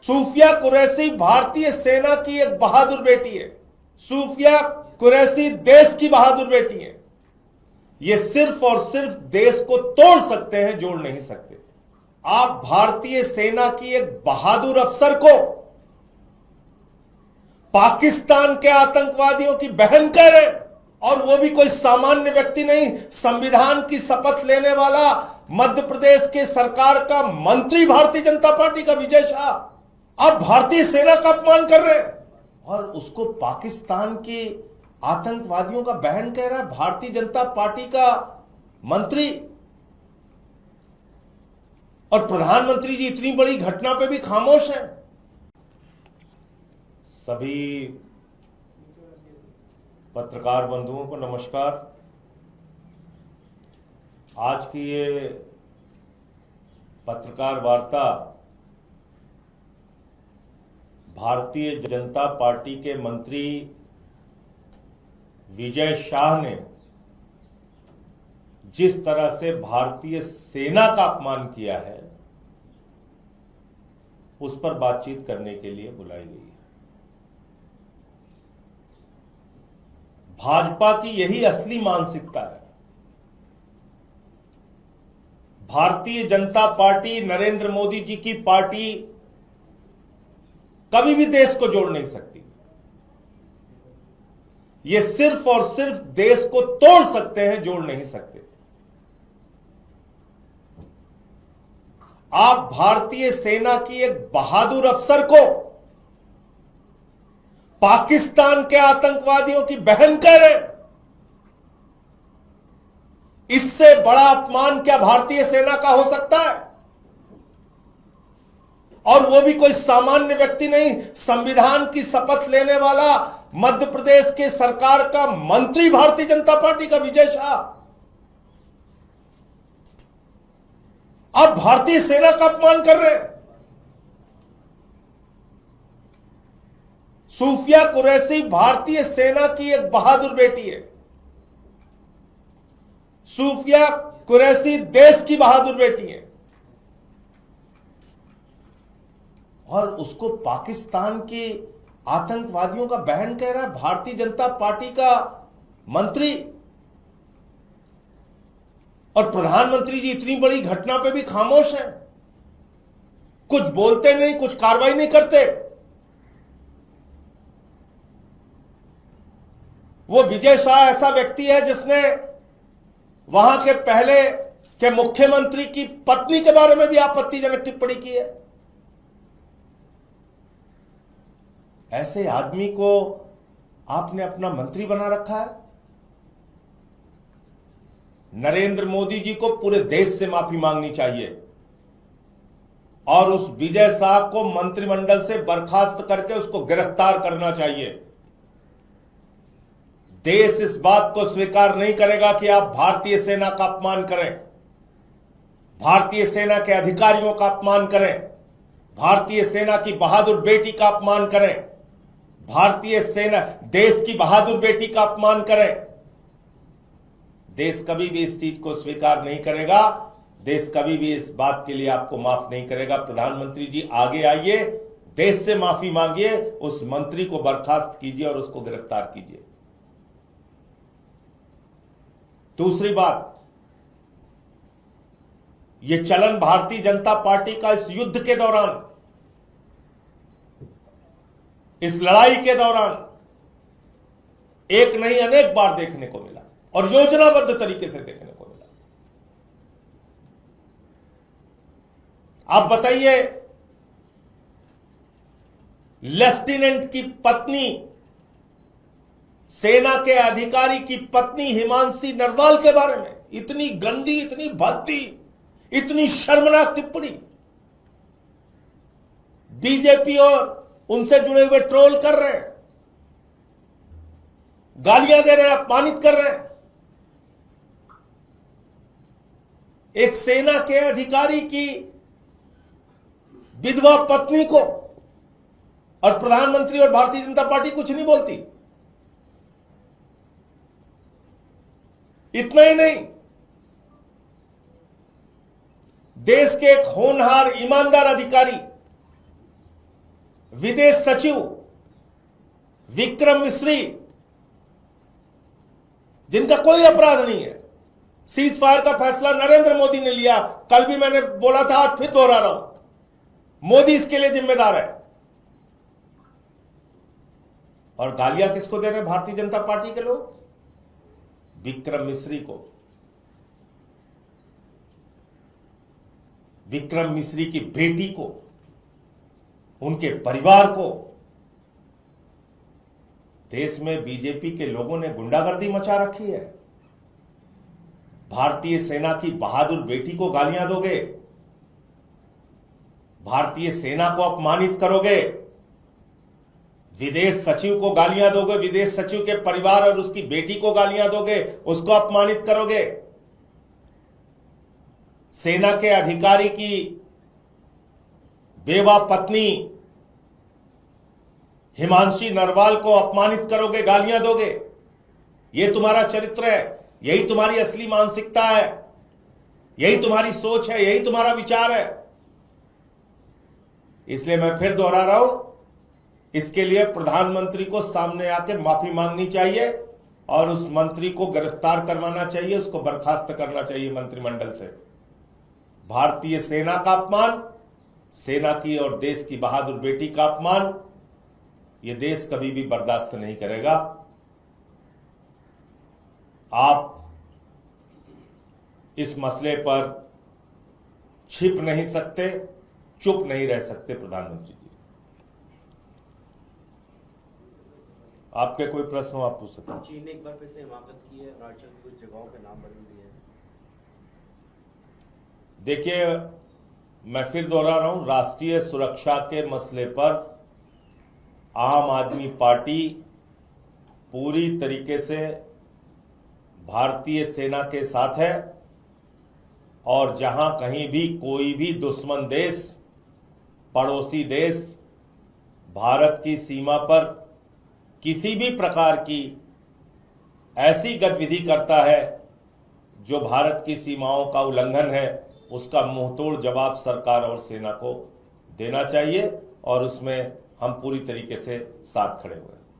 सूफिया कुरैशी भारतीय सेना की एक बहादुर बेटी है। सूफिया कुरैशी देश की बहादुर बेटी है। ये सिर्फ और सिर्फ देश को तोड़ सकते हैं, जोड़ नहीं सकते। आप भारतीय सेना की एक बहादुर अफसर को पाकिस्तान के आतंकवादियों की बहन कह रहे हैं, और वो भी कोई सामान्य व्यक्ति नहीं, संविधान की शपथ लेने वाला मध्य प्रदेश के सरकार का मंत्री, भारतीय जनता पार्टी का विजय शाह। आप भारतीय सेना का अपमान कर रहे हैं और उसको पाकिस्तान की आतंकवादियों का बहन कह रहा है भारतीय जनता पार्टी का मंत्री। और प्रधानमंत्री जी इतनी बड़ी घटना पे भी खामोश हैं। सभी पत्रकार बंधुओं को नमस्कार। आज की ये पत्रकार वार्ता भारतीय जनता पार्टी के मंत्री विजय शाह ने जिस तरह से भारतीय सेना का अपमान किया है, उस पर बातचीत करने के लिए बुलाई गई है। भाजपा की यही असली मानसिकता है। भारतीय जनता पार्टी, नरेंद्र मोदी जी की पार्टी कभी भी देश को जोड़ नहीं सकती। ये सिर्फ और सिर्फ देश को तोड़ सकते हैं, जोड़ नहीं सकते। आप भारतीय सेना की एक बहादुर अफसर को पाकिस्तान के आतंकवादियों की बहन कह रहे हैं। इससे बड़ा अपमान क्या भारतीय सेना का हो सकता है? और वो भी कोई सामान्य व्यक्ति नहीं, संविधान की शपथ लेने वाला मध्य प्रदेश के सरकार का मंत्री, भारतीय जनता पार्टी का विजय शाह। आप भारतीय सेना का अपमान कर रहे हैं। सूफिया कुरैशी भारतीय सेना की एक बहादुर बेटी है। सूफिया कुरैशी देश की बहादुर बेटी है, और उसको पाकिस्तान के आतंकवादियों का बहन कह रहा है भारतीय जनता पार्टी का मंत्री। और प्रधानमंत्री जी इतनी बड़ी घटना पे भी खामोश हैं, कुछ बोलते नहीं, कुछ कार्रवाई नहीं करते। वो विजय शाह ऐसा व्यक्ति है जिसने वहां के पहले के मुख्यमंत्री की पत्नी के बारे में भी आपत्तिजनक टिप्पणी की है। ऐसे आदमी को आपने अपना मंत्री बना रखा है। नरेंद्र मोदी जी को पूरे देश से माफी मांगनी चाहिए और उस विजय शाह को मंत्रिमंडल से बर्खास्त करके उसको गिरफ्तार करना चाहिए। देश इस बात को स्वीकार नहीं करेगा कि आप भारतीय सेना का अपमान करें, भारतीय सेना के अधिकारियों का अपमान करें, भारतीय सेना की बहादुर बेटी का अपमान करें, भारतीय सेना देश की बहादुर बेटी का अपमान करें। देश कभी भी इस चीज को स्वीकार नहीं करेगा। देश कभी भी इस बात के लिए आपको माफ नहीं करेगा। प्रधानमंत्री जी आगे आइए, देश से माफी मांगिए, उस मंत्री को बर्खास्त कीजिए और उसको गिरफ्तार कीजिए। दूसरी बात, यह चलन भारतीय जनता पार्टी का इस युद्ध के दौरान, इस लड़ाई के दौरान एक नहीं अनेक बार देखने को मिला और योजनाबद्ध तरीके से देखने को मिला। आप बताइए, लेफ्टिनेंट की पत्नी, सेना के अधिकारी की पत्नी हिमांशी नरवाल के बारे में इतनी गंदी, इतनी भद्दी, इतनी शर्मनाक टिप्पणी। बीजेपी और उनसे जुड़े हुए ट्रोल कर रहे हैं, गालियां दे रहे हैं, अपमानित कर रहे हैं। एक सेना के अधिकारी की विधवा पत्नी को और प्रधानमंत्री और भारतीय जनता पार्टी कुछ नहीं बोलती। इतना ही नहीं, देश के एक होनहार ईमानदार अधिकारी विदेश सचिव विक्रम मिस्री, जिनका कोई अपराध नहीं है, सीज फायर का फैसला नरेंद्र मोदी ने लिया। कल भी मैंने बोला था, आज फिर दोहरा रहा हूं, मोदी इसके लिए जिम्मेदार है। और गालियां किसको दे रहे हैं भारतीय जनता पार्टी के लोग? विक्रम मिस्री को। विक्रम मिस्री की बेटी को, उनके परिवार को। देश में बीजेपी के लोगों ने गुंडागर्दी मचा रखी है। भारतीय सेना की बहादुर बेटी को गालियां दोगे, भारतीय सेना को अपमानित करोगे, विदेश सचिव को गालियां दोगे, विदेश सचिव के परिवार और उसकी बेटी को गालियां दोगे, उसको अपमानित करोगे, सेना के अधिकारी की बेवा पत्नी हिमांशी नरवाल को अपमानित करोगे, गालियां दोगे। यह तुम्हारा चरित्र है, यही तुम्हारी असली मानसिकता है, यही तुम्हारी सोच है, यही तुम्हारा विचार है। इसलिए मैं फिर दोहरा रहा हूं, इसके लिए प्रधानमंत्री को सामने आके माफी मांगनी चाहिए और उस मंत्री को गिरफ्तार करवाना चाहिए, उसको बर्खास्त करना चाहिए मंत्रिमंडल से। भारतीय सेना का अपमान, सेना की और देश की बहादुर बेटी का अपमान, यह देश कभी भी बर्दाश्त नहीं करेगा। आप इस मसले पर छिप नहीं सकते, चुप नहीं रह सकते प्रधानमंत्री जी। आपके कोई प्रश्न हो आप पूछ सकते हैं। चीन ने एक बार फिर से हिमाकत की है, अरुणाचल की कुछ जगहों के नाम बदल दिए हैं। देखिए, मैं फिर दोहरा रहा हूं, राष्ट्रीय सुरक्षा के मसले पर आम आदमी पार्टी पूरी तरीके से भारतीय सेना के साथ है और जहां कहीं भी कोई भी दुश्मन देश, पड़ोसी देश भारत की सीमा पर किसी भी प्रकार की ऐसी गतिविधि करता है जो भारत की सीमाओं का उल्लंघन है, उसका मुंहतोड़ जवाब सरकार और सेना को देना चाहिए और उसमें हम पूरी तरीके से साथ खड़े हुए हैं।